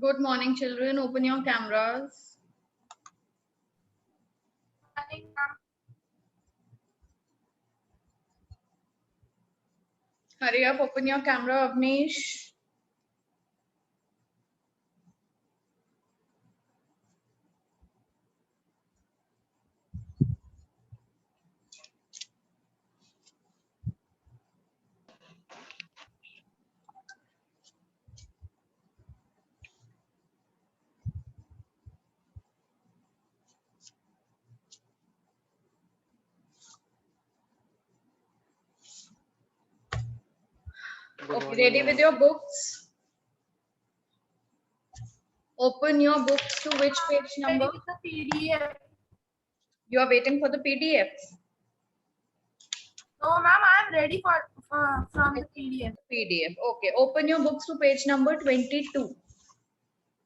Good morning, children. Open your cameras. Hurry up, open your camera, Avnish. Okay, ready with your books? Open your books to which page number? With the PDF. You are waiting for the PDF. No, ma'am, I am ready from the PDF. PDF. Okay, open your books to page number 22.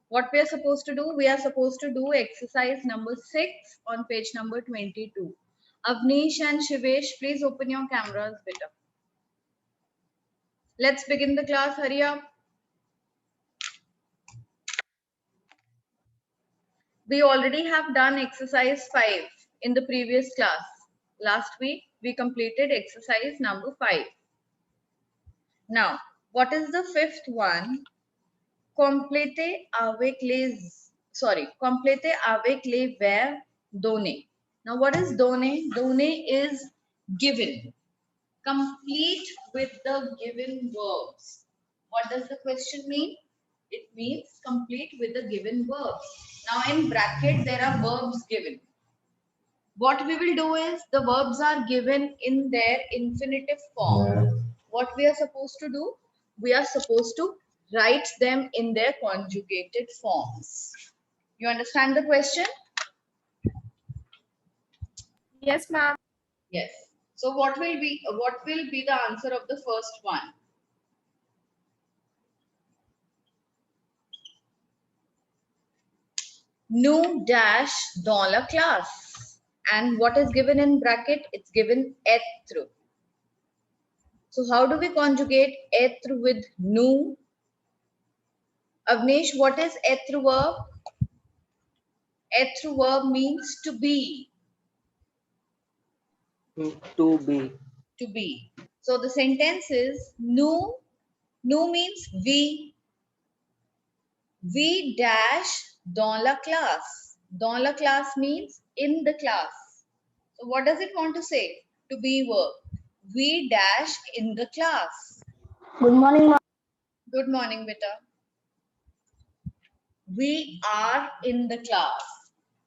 What we are supposed to do? We are supposed to do exercise number 6 on page number 22. Avnish and Shivesh, please open your cameras, beta. Let's begin the class. Hurry up. We already have done exercise 5 in the previous class. Last week, we completed exercise number 5. Now, what is the fifth one? Complete avec les verbes donner. Now, what is donner? Donner is given. Complete with the given verbs. What does the question mean? It means complete with the given verbs. Now, in bracket, there are verbs given. What we will do is the verbs are given in their infinitive form. What we are supposed to do? We are supposed to write them in their conjugated forms. You understand the question? Yes, ma'am. Yes. So what will be the answer of the first one? Nous dash dans la classe. And what is given in bracket? It's given être. So how do we conjugate être with nous? Avnish, what is être verb? Être verb means to be. To be. To be. So the sentence is nous. Nous means we. We dash dans la classe. Dans la classe means in the class. So what does it want to say? To be verb. We dash in the class. Good morning, ma'am. Good morning, beta. We are in the class.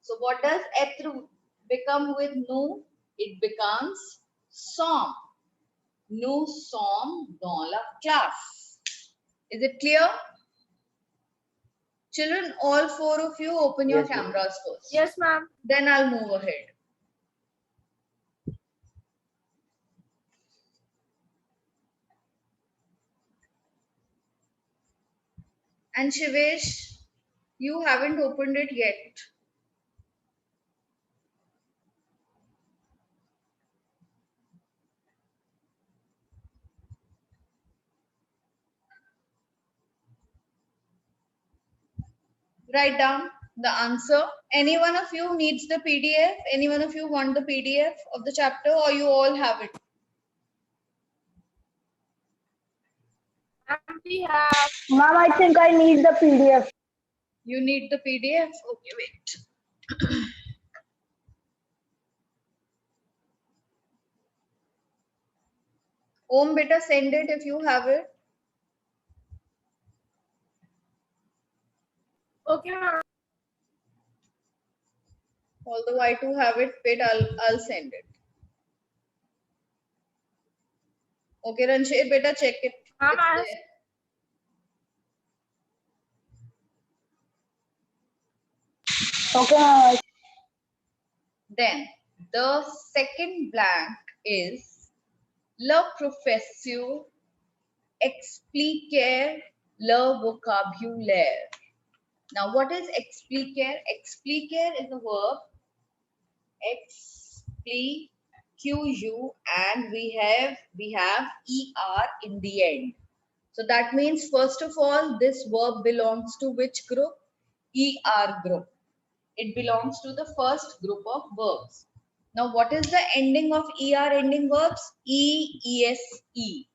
So what does être become with nous? It becomes sommes. Nous sommes dans la classe. Is it clear? Children, all 4 of you open your Yes, ma'am. cameras first. Yes, ma'am. Then I'll move ahead. And Shivesh, you haven't opened it yet. Write down the answer. Any one of you needs the PDF? Any one of you want the PDF of the chapter, or you all have it? And we have. Ma'am, I think I need the PDF. You need the PDF? Okay, wait. Om, beta, send it if you have it. Okay, ma'am. Although I too have it, wait, I'll send it. Okay, Ranshir, beta, check it. Ma'am, It's I have. there. Okay, ma'am. Then the second blank is le professeur expliquer le vocabulaire. Now, what is expliquer? Expliquer is a verb. Explique, and we have er in the end. So that means, first of all, this verb belongs to which group? ER group. It belongs to the first group of verbs. Now, what is the ending of ER ending verbs? E, ES, E.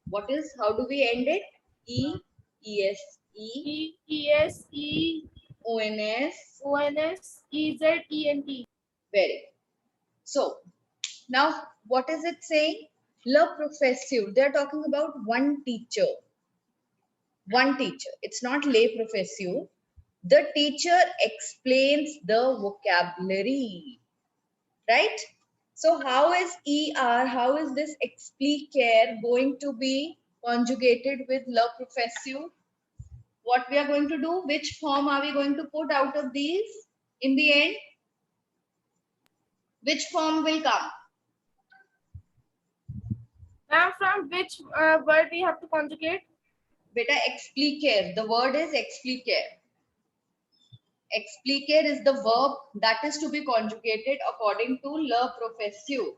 What is, how do we end it? E, ES, E, E-E-S-E ONS. O-N-S-E-Z-E-N-T. Very good. So, now what is it saying? Le professeur. They are talking about one teacher. One teacher. It's not les professeur. The teacher explains the vocabulary. Right? So how is ER, how is this expliquer going to be conjugated with le professeur? What we are going to do? Which form are we going to put out of these in the end? Which form will come? Ma'am, from which word we have to conjugate? Beta, expliquer. The word is expliquer. Expliquer is the verb that is to be conjugated according to le professeur.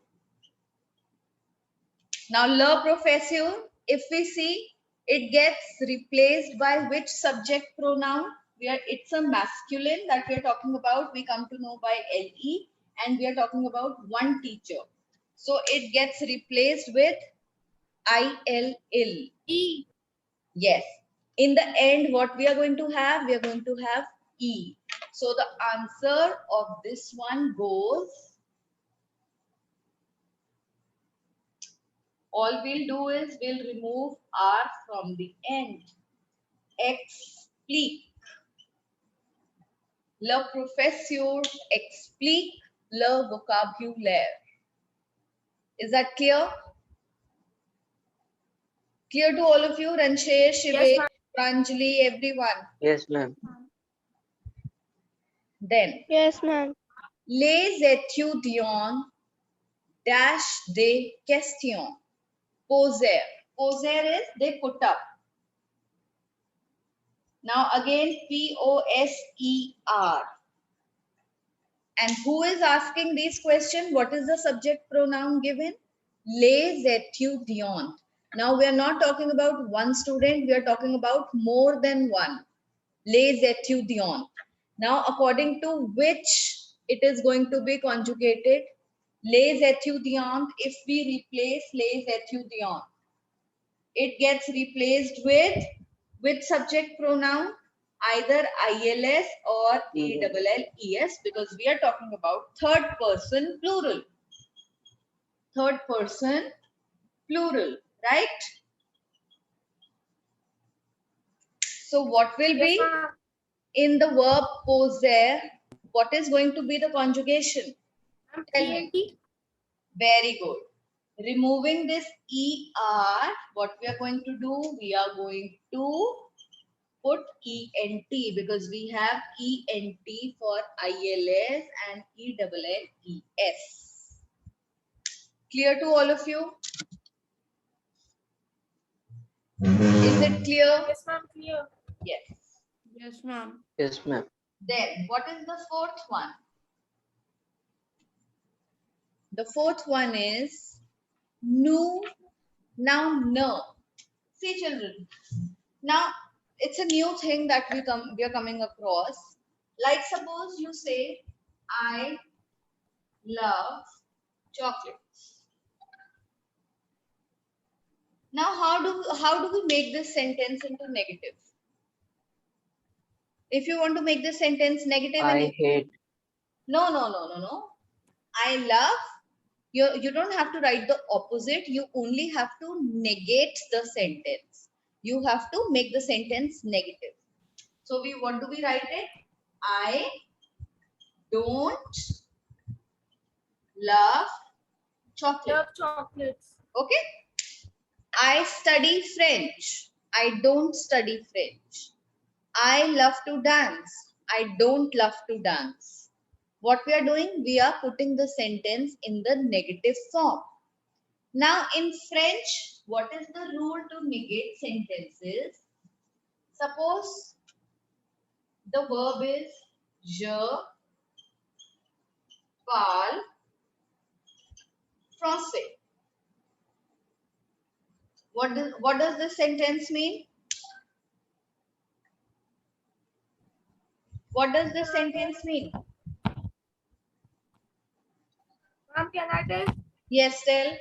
Now, le professeur, if we see, it gets replaced by which subject pronoun? It's a masculine that we are talking about. We come to know by le, and we are talking about one teacher. So it gets replaced with ill. E. Yes. In the end, what we are going to have? We are going to have e. So the answer of this one goes, all we'll do is we'll remove R from the end. Explique. Le professeur explique le vocabulaire. Is that clear? Clear to all of you? Ranshesh, Shivesh, ma'am. Pranjali, everyone. Yes, ma'am. Then, Yes, ma'am. les étudiants dash des questions. Poser. Poser is they put up. Now again, P-O-S-E-R. And who is asking these questions? What is the subject pronoun given? Les étudiants. Now we are not talking about one student, we are talking about more than one. Les étudiants. Now according to which it is going to be conjugated? Les étudiants, if we replace les étudiants, it gets replaced with subject pronoun, either ILS or ALLES, because we are talking about third person plural. Third person plural, right? So what will Yes, be ma'am. in the verb possess? What is going to be the conjugation? Tell me. E-N-T. Very good. Removing this ER, what we are going to do? We are going to put ENT because we have ENT for ILS and ELLES. Clear to all of you? Is it clear? Yes, ma'am. Clear. Yes. Yes, ma'am. Yes, ma'am. Then what is the fourth one? The fourth one is nu. Now no. See children. Now it's a new thing that we are coming across. Like suppose you say, I love chocolates. Now how do we make this sentence into negative? If you want to make this sentence negative, I hate. no. I love. You don't have to write the opposite. You only have to negate the sentence. You have to make the sentence negative. So what do we write it? I don't love chocolate. Love chocolates. Okay. I study French. I don't study French. I love to dance. I don't love to dance. What we are doing? We are putting the sentence in the negative form. Now in French, what is the rule to negate sentences? Suppose the verb is je parle français. what does this sentence mean? What does this sentence mean? Ma'am, can I tell? Yes, tell.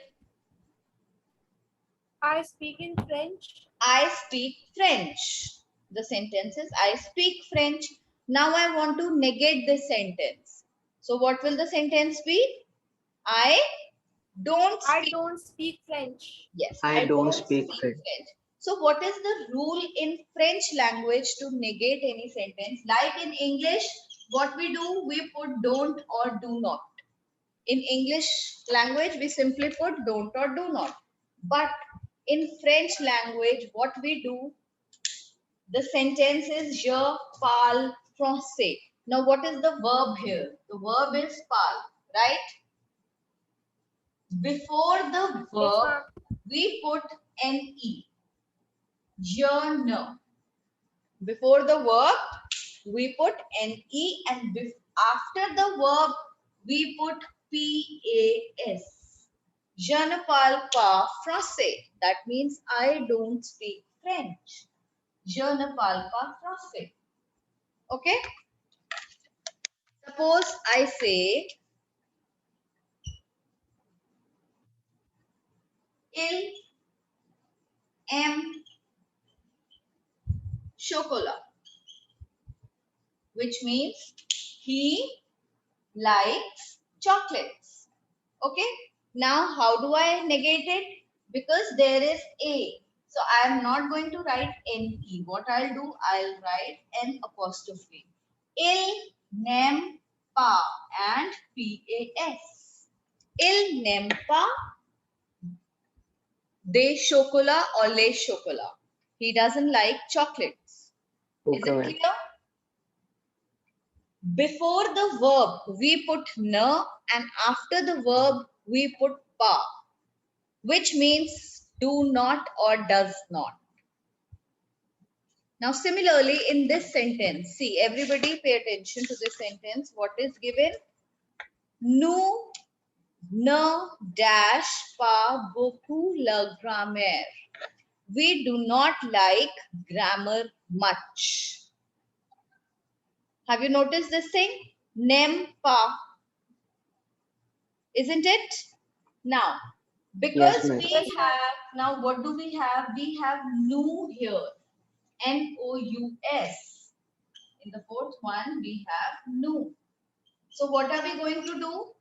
I speak in French. I speak French. The sentence is I speak French. Now I want to negate this sentence. So what will the sentence be? I don't I speak. don't speak French. Yes, I don't speak French. French. So what is the rule in French language to negate any sentence? Like in English, what we do, we put don't or do not. In English language, we simply put don't or do not. But in French language, what we do, the sentence is je parle français. Now, what is the verb here? The verb is parle, right? Before the Yes, verb, ma'am. we put ne. Je ne. Before the verb, we put ne, and after the verb, we put pas. Je ne parle pas français. That means I don't speak French. Je ne parle pas français. Okay? Suppose I say, il aime chocolat, which means he likes chocolates. Okay? Now, how do I negate it? Because there is a. So, I am not going to write ne. What I'll do, I'll write an apostrophe. Il n'aime pas and pas. Il n'aime pas des chocolats or les chocolats. He doesn't like chocolates. Is Okay, it ma'am. clear? Before the verb, we put na, and after the verb, we put pa, which means do not or does not. Now, similarly, in this sentence, see, everybody pay attention to this sentence. What is given? Nous ne dash pas beaucoup la grammaire. We do not like grammar much. Have you noticed this thing? N'aime pas. Isn't it? Now, because Yes, ma'am. we Yes, ma'am. have, now what do we have? We have nous here. Nous. In the fourth one, we have nous. So what are we going to do?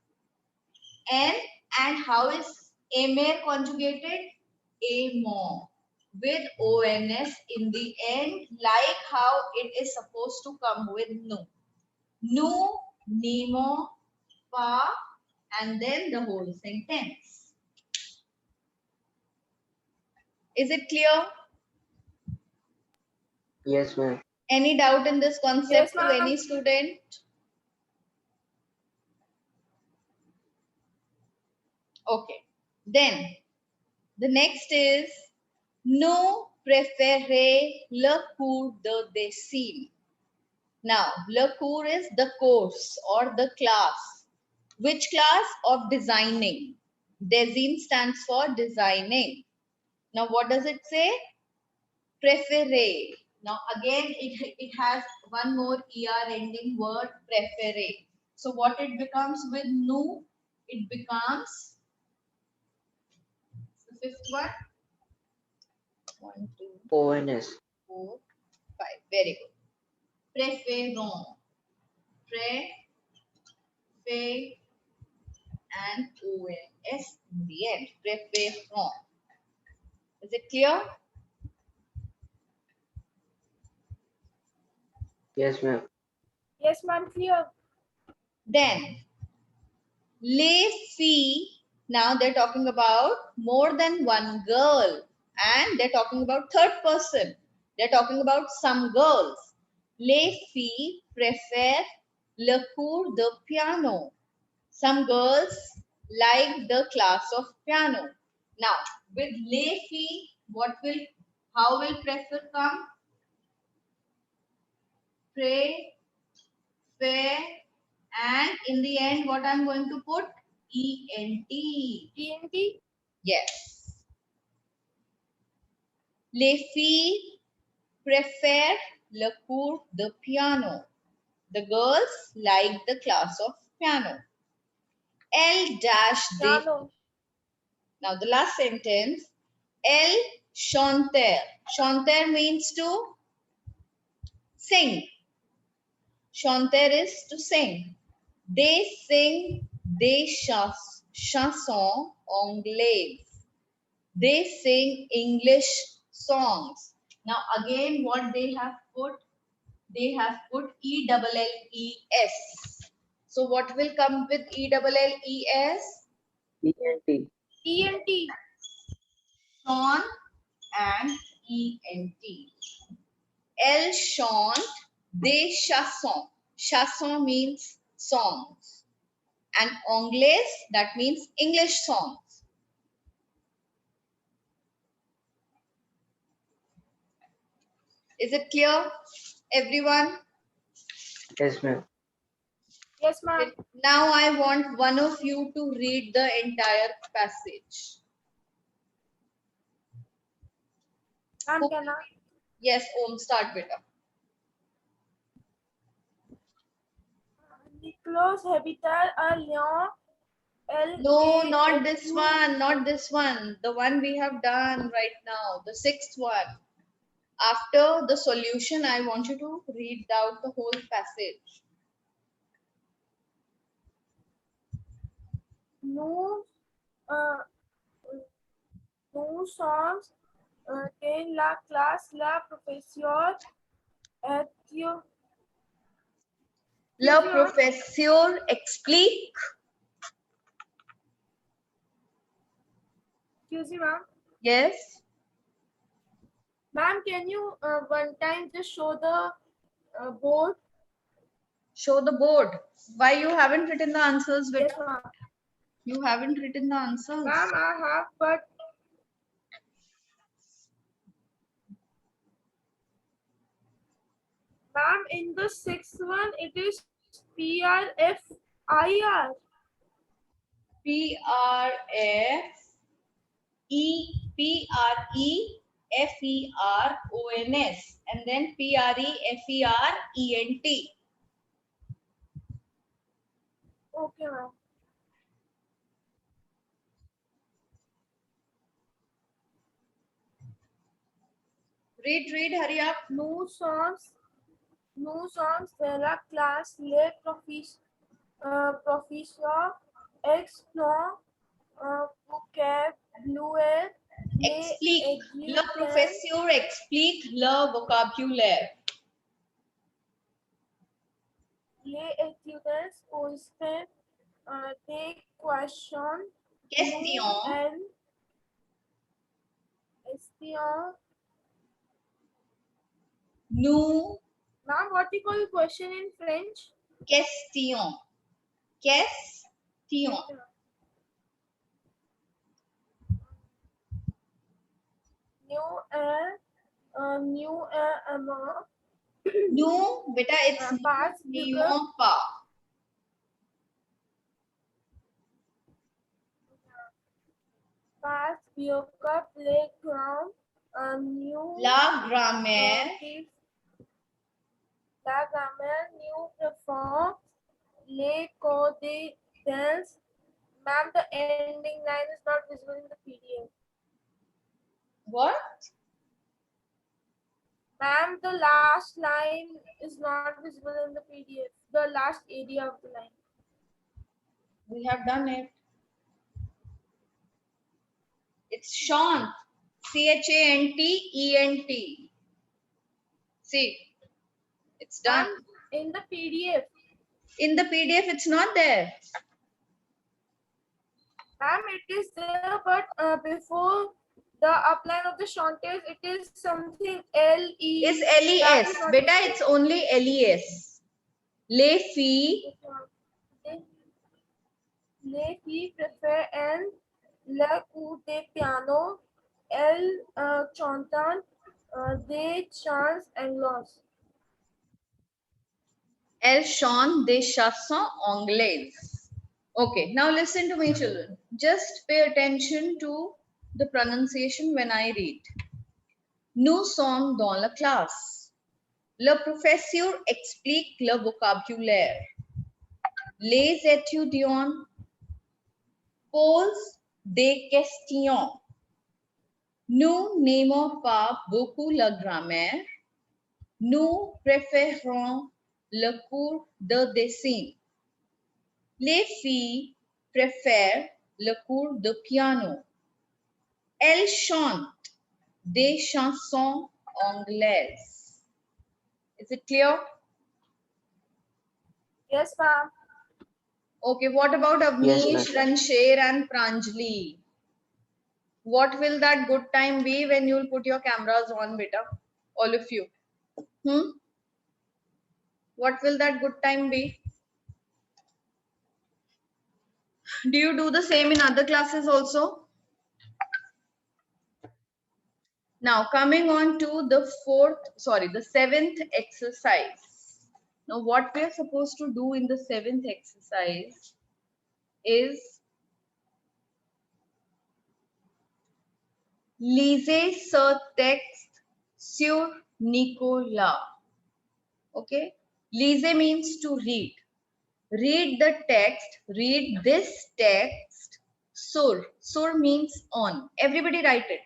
N, and how is aimer conjugated? Aimant. With ons in the end, like how it is supposed to come with nous. Nous n'aimons pas, and then the whole sentence. Is it clear? Yes, ma'am. Any doubt in this concept Yes, to ma'am. any student? Okay. Then the next is nous préférez le cours de dessin. Now, le cours is the course or the class. Which class? Of designing. Dessin stands for designing. Now, what does it say? Préféré. Now, again, it has one more er ending word, préféré. So, what it becomes with nous? It becomes the fifth one. 1, 2, ONS. 4, 5. Very good. Préférons. Pré, fé, and ONS in the end. Préférons. Is it clear? Yes, ma'am. Yes, ma'am. Clear. Then, les filles, now they're talking about more than one girl, and they're talking about third person. They're talking about some girls. Les filles préfèrent le cours de piano. Some girls like the class of piano. Now, with les filles, how will prefer come? Pray, fair, and in the end, what I'm going to put? ENT. ENT. Yes. Les filles préfèrent le cours de piano. The girls like the class of piano. Elles dash des. Piano. Now the last sentence. Elles chantèrent. Chanter means to sing. Chanter is to sing. They sing des chansons anglaises. They sing English songs. Now again what they have put? They have put ELLES. So what will come with ELLES? ENT. ENT. Sean and ENT. Elles chante des chansons. Chanson means songs. And anglais, that means English songs. Is it clear, everyone? Yes, ma'am. Yes, ma'am. Now I want one of you to read the entire passage. Ma'am, can I? Yes, Om, start beta. Nicolas habitat à Lyon. No, not this one, not this one. The one we have done right now, the sixth one. After the solution, I want you to read out the whole passage. Nous, nous sommes en la classe, la professeure est Le professeur explique. Excuse me, ma'am. Yes. Ma'am, can you one time just show the board? Show the board. Why you haven't written the answers? Yes, Beta? ma'am. You haven't written the answers. Ma'am, I have, but ma'am, in the sixth one, it is PRFIR. PREFERONS and then PREFERENT. Okay, ma'am. Read, hurry up. Nous sommes de la classe, les professeurs explorent vocabulaire. Explique. Le professeur explique le vocabulaire. Les étudiants posent des questions. Question. Nous. Ma'am, what do you call question in French? Question. Question. New Nous, beta, it's n'ayons pas. Past vocab playground. New. La grammaire. La grammaire new perform. Les codes dance. Ma'am, the ending line is not visible in the PDF. What? Ma'am, the last line is not visible in the PDF. The last area of the line. We have done it. It's chant. CHANTENT. See, it's done. Ma'am, in the PDF. In the PDF, it's not there. Ma'am, it is there, but before the upline of the chantes, it is something LE. It's LES. Beta, it's only LES. Les filles. Les filles préfèrent le cours de piano. Elles chantent des chants anglais. Elles chantent des chansons anglaises. Okay, now listen to me, children. Just pay attention to the pronunciation when I read. Nous sommes dans la classe. Le professeur explique le vocabulaire. Les étudiants posent des questions. Nous n'aimons pas beaucoup la grammaire. Nous préférons le cours de dessin. Les filles préfèrent le cours de piano. Elles chantent des chansons anglaises. Is it clear? Yes, ma'am. Okay, what about Yes, Avnish, ma'am. Ransher and Pranjali? What will that good time be when you'll put your cameras on, beta? All of you. What will that good time be? Do you do the same in other classes also? Now coming on to the seventh exercise. Now what we are supposed to do in the seventh exercise is lisez ce texte sur Nicolas. Okay, lise means to read. Read the text, read this text. Sur means on. Everybody write it.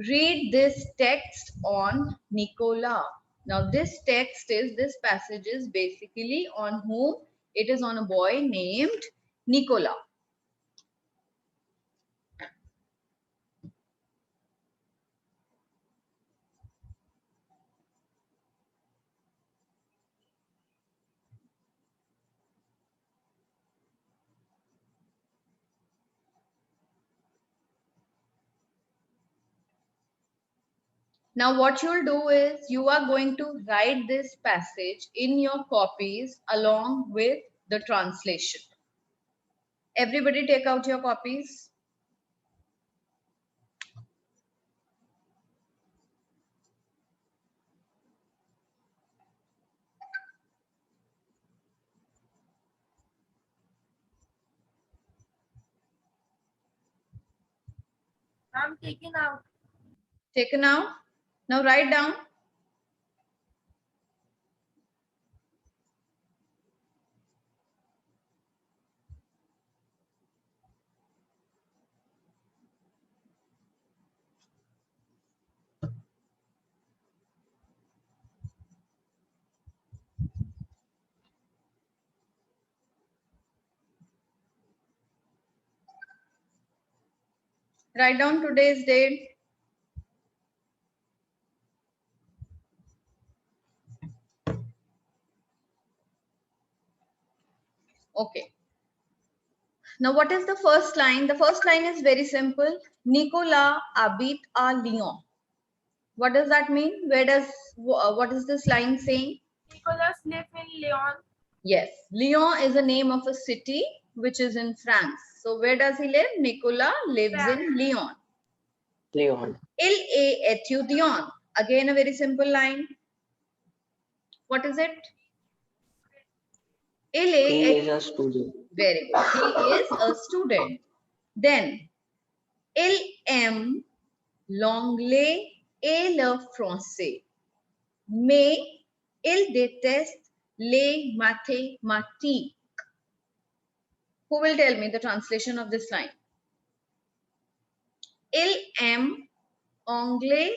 Read this text on Nicolas. Now this passage is basically on whom? It is on a boy named Nicolas. Now what you'll do is you are going to write this passage in your copies along with the translation. Everybody take out your copies. I'm taking out. Taken out. Now write down. Write down today's date. Okay. Now what is the first line? The first line is very simple. Nicolas habite à Lyon. What does that mean? What is this line saying? Nicholas lives in Lyon. Yes, Lyon is a name of a city which is in France. So where does he live? Nicolas lives in Lyon. Leon. Il est étudiant. Again a very simple line. What is it? Il He est is a student. very good. He is a student. Then il aime l'anglais et le français. Mais il déteste les mathématiques. Who will tell me the translation of this line? Il aime anglais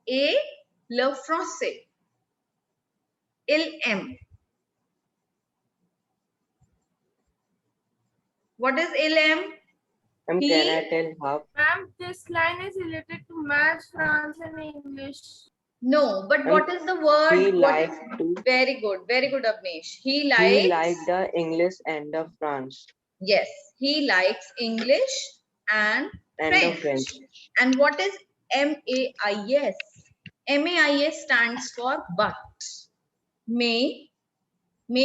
et le français. Il aime. What is il aime? Can I tell half? Ma'am, this line is related to maths, France, and English. No, but what is the word? He What is, liked to. very good, Avnish. He He likes. liked the English and the France. Yes, he likes English and The French. French. And what is MAIS? MAIS stands for but. May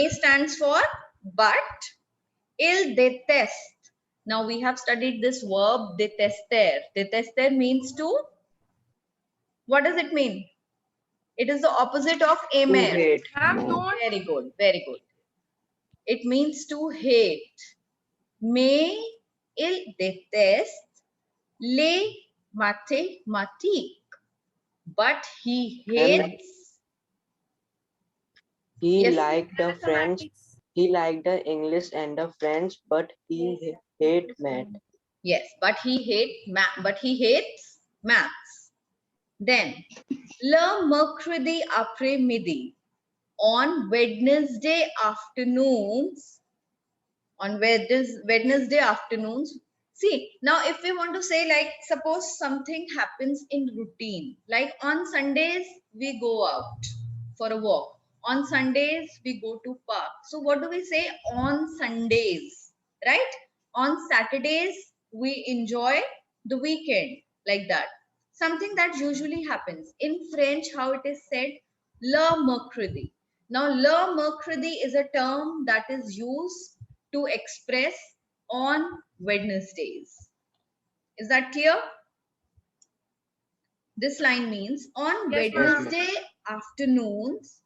stands for but. Il déteste. Now we have studied this verb détester. Détester means to. What does it mean? It is the opposite of To aimer. hate. Ma'am, don't. Very good, very good. It means to hate. Mais il déteste les mathematique. But he Ma'am, hates. he Yes. liked the French. Mathematics. He liked the English and the French, but he hate math. Yes, but he hates maths. Then, le mercredi après-midi, on Wednesday afternoons, Wednesday afternoons. See, now if we want to say, like, suppose something happens in routine, like on Sundays we go out for a walk. On Sundays we go to park. So what do we say on Sundays, right? On Saturdays we enjoy the weekend, like that. Something that usually happens. In French, how it is said, le mercredi. Now, le mercredi is a term that is used to express on Wednesdays. Is that clear? This line means on Yes, Yes, ma'am. ma'am. Wednesday afternoons,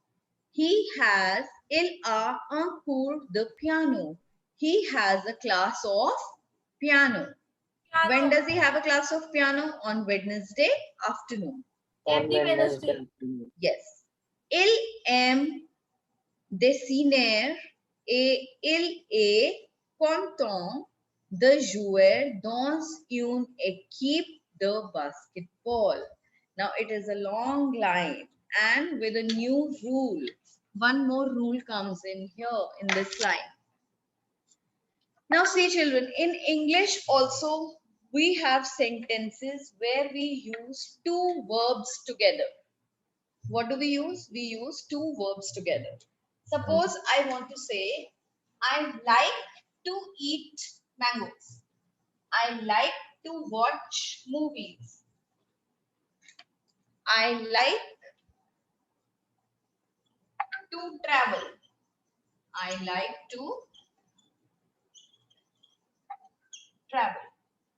il a un cours de piano. He has a class of piano. When Piano. does he have a class of piano? On Wednesday afternoon. On Every Wednesday Wednesday. afternoon. Yes. Il aime dessiner et il est content de jouer dans une équipe de basketball. Now it is a long line and with a new rule. One more rule comes in here in this line. Now see children, in English also we have sentences where we use two verbs together. What do we use? We use two verbs together. Suppose I want to say, I like to eat mangoes. I like to watch movies. I like to travel. I like to travel.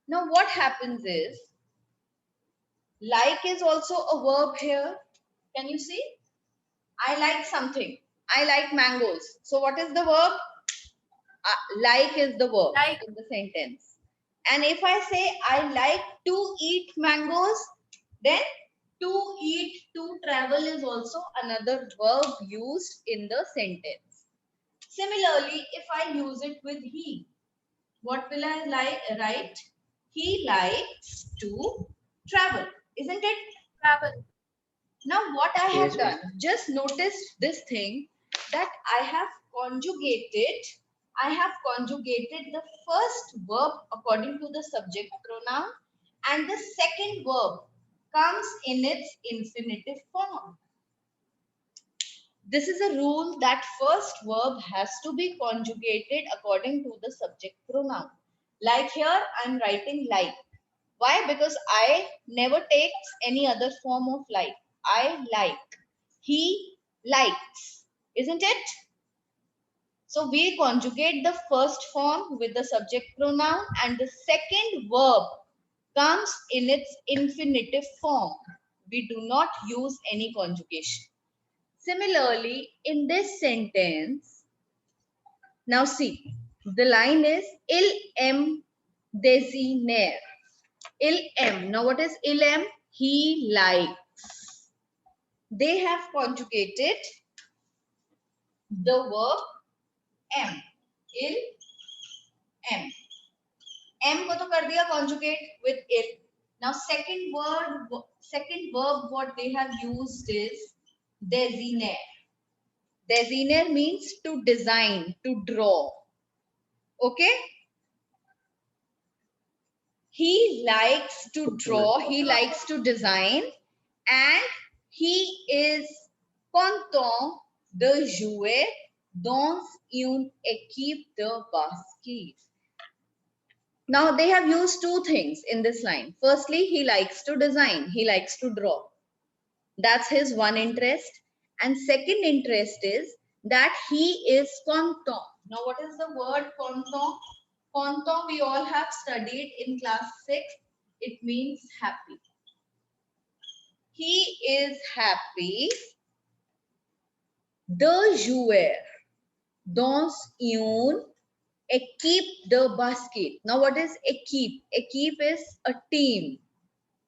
Now, what happens is, like is also a verb here. Can you see? I like something. I like mangoes. So, what is the verb? Like is the verb Like. in the sentence. And if I say I like to eat mangoes, then to eat, to travel is also another verb used in the sentence. Similarly, if I use it with he, what will I write? He likes to travel, isn't it? Travel. Now, what I have Yes, ma'am. done, just notice this thing that I have conjugated the first verb according to the subject pronoun and the second verb comes in its infinitive form. This is a rule that first verb has to be conjugated according to the subject pronoun. Like here, I'm writing like. Why? Because I never takes any other form of like. I like. He likes. Isn't it? So we conjugate the first form with the subject pronoun and the second verb comes in its infinitive form. We do not use any conjugation. Similarly, in this sentence, now see, the line is il aime dessiner. Il aime. Now what is il aime? He likes. They have conjugated the verb aime. Il aime. M को तो कर दिया conjugate with il. Now second verb what they have used is dessiner. Dessiner means to design, to draw. Okay? He likes to Okay, ma'am. draw, he likes to design, and he is content de jouer dans une équipe de basket. Now they have used two things in this line. Firstly, he likes to design, he likes to draw. That's his one interest. And second interest is that he is content. Now, what is the word content? Content we all have studied in class 6. It means happy. He is happy de jouer dans une équipe de basket. Now, what is équipe? Équipe is a team.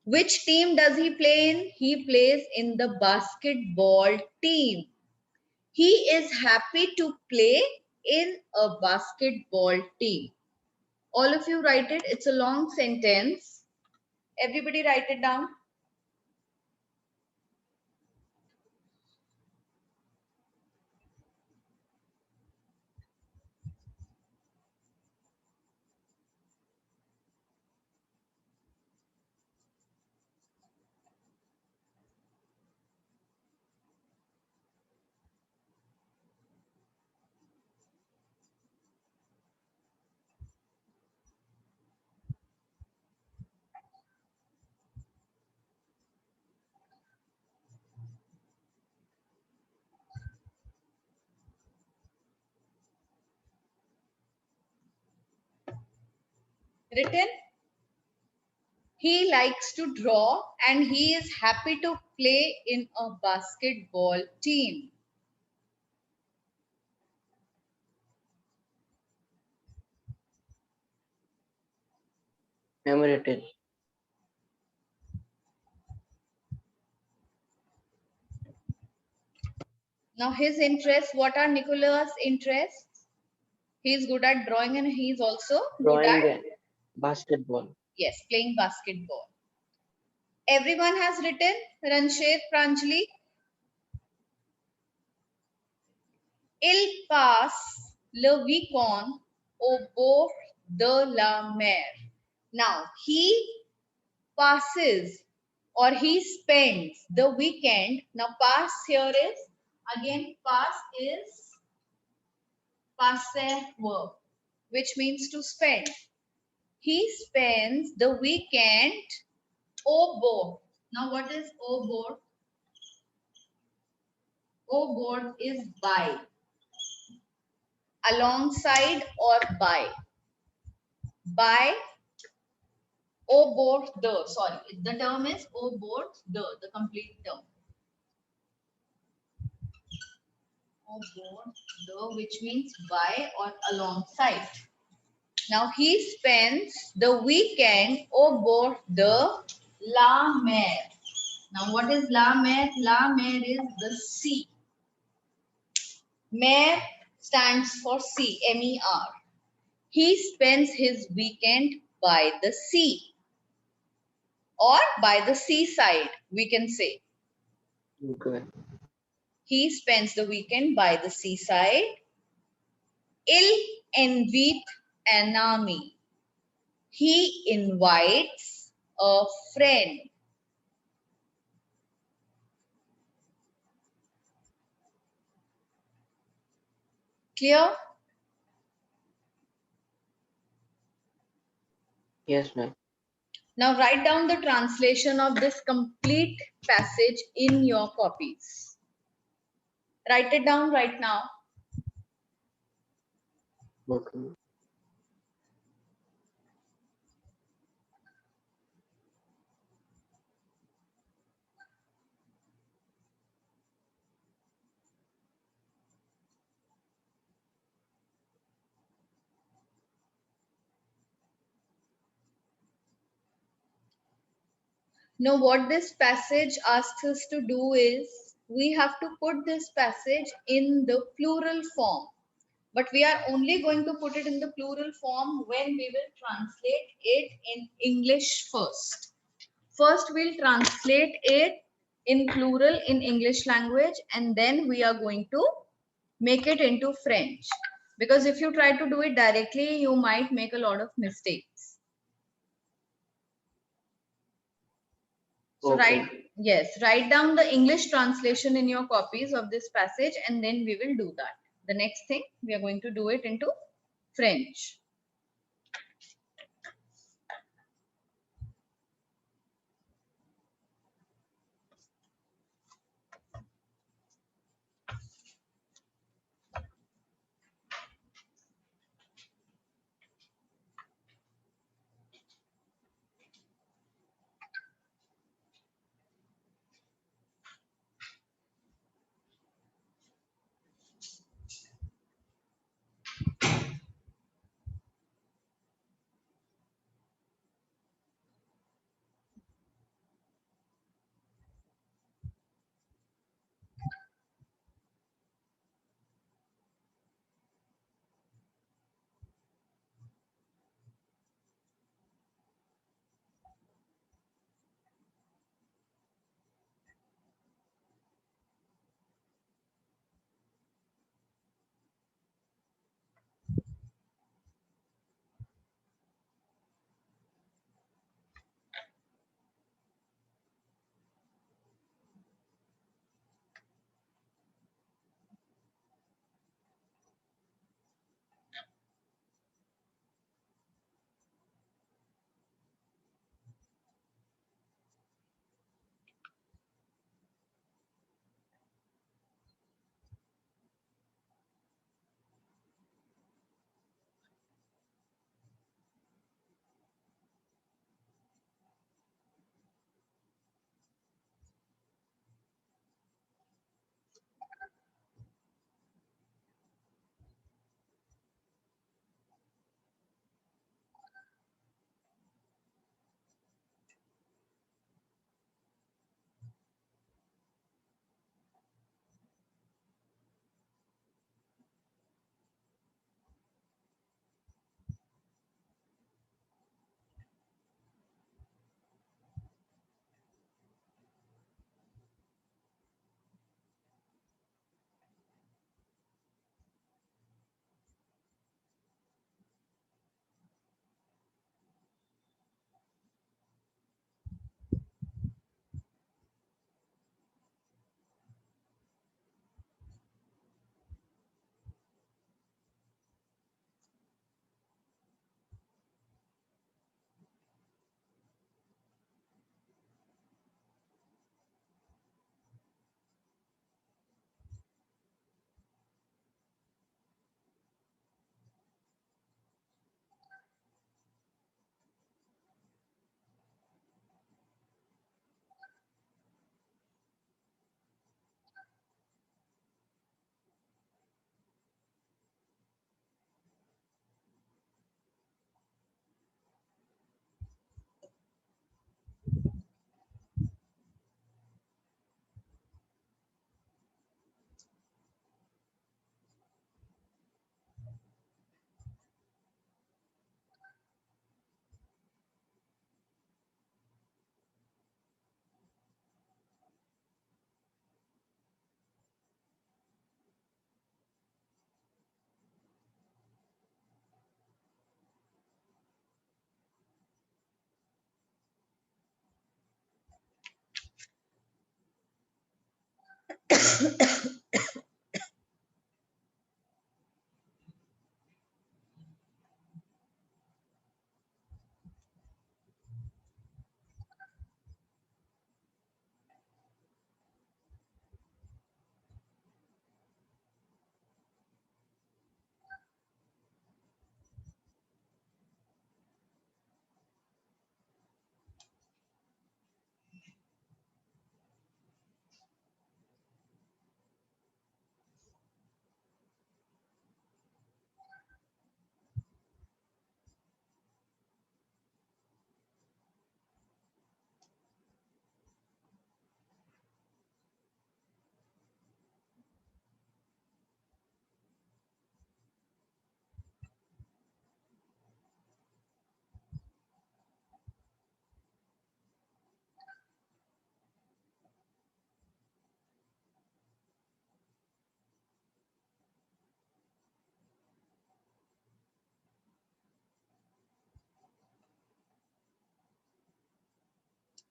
Which team does he play in? He plays in the basketball team. He is happy to play in a basketball team. All of you write it. It's a long sentence. Everybody write it down. Written? He likes to draw and he is happy to play in a basketball team. Enumerated. Now his interests, what are Nicola's interests? He is good at drawing and he is also good Drawing at, and basketball. yes, playing basketball. Everyone has written, Ranshir, Pranjali. Il passe le week-end au bord de la mer. Now, he passes or he spends the weekend. Now, pass here is, again, pass is passer verb, which means to spend. He spends the weekend au bord. Now, what is au bord? Au bord is by, alongside or by au bord the, sorry, the term is au bord the complete term. Au bord the, which means by or alongside. Now he spends the weekend au bord de la mer. Now what is la mer? La mer is the sea. Mer stands for sea, M-E-R. He spends his weekend by the sea or by the seaside, we can say. Okay. He spends the weekend by the seaside. Il invite un ami. He invites a friend. Clear? Yes, ma'am. Now write down the translation of this complete passage in your copies. Write it down right now. Okay. Now what this passage asks us to do is, we have to put this passage in the plural form. But we are only going to put it in the plural form when we will translate it in English first. First, we'll translate it in plural in English language, and then we are going to make it into French. Because if you try to do it directly, you might make a lot of mistakes. So Okay. write down the English translation in your copies of this passage, and then we will do that. The next thing, we are going to do it into French.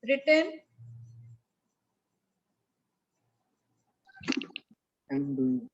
Written. I'm doing.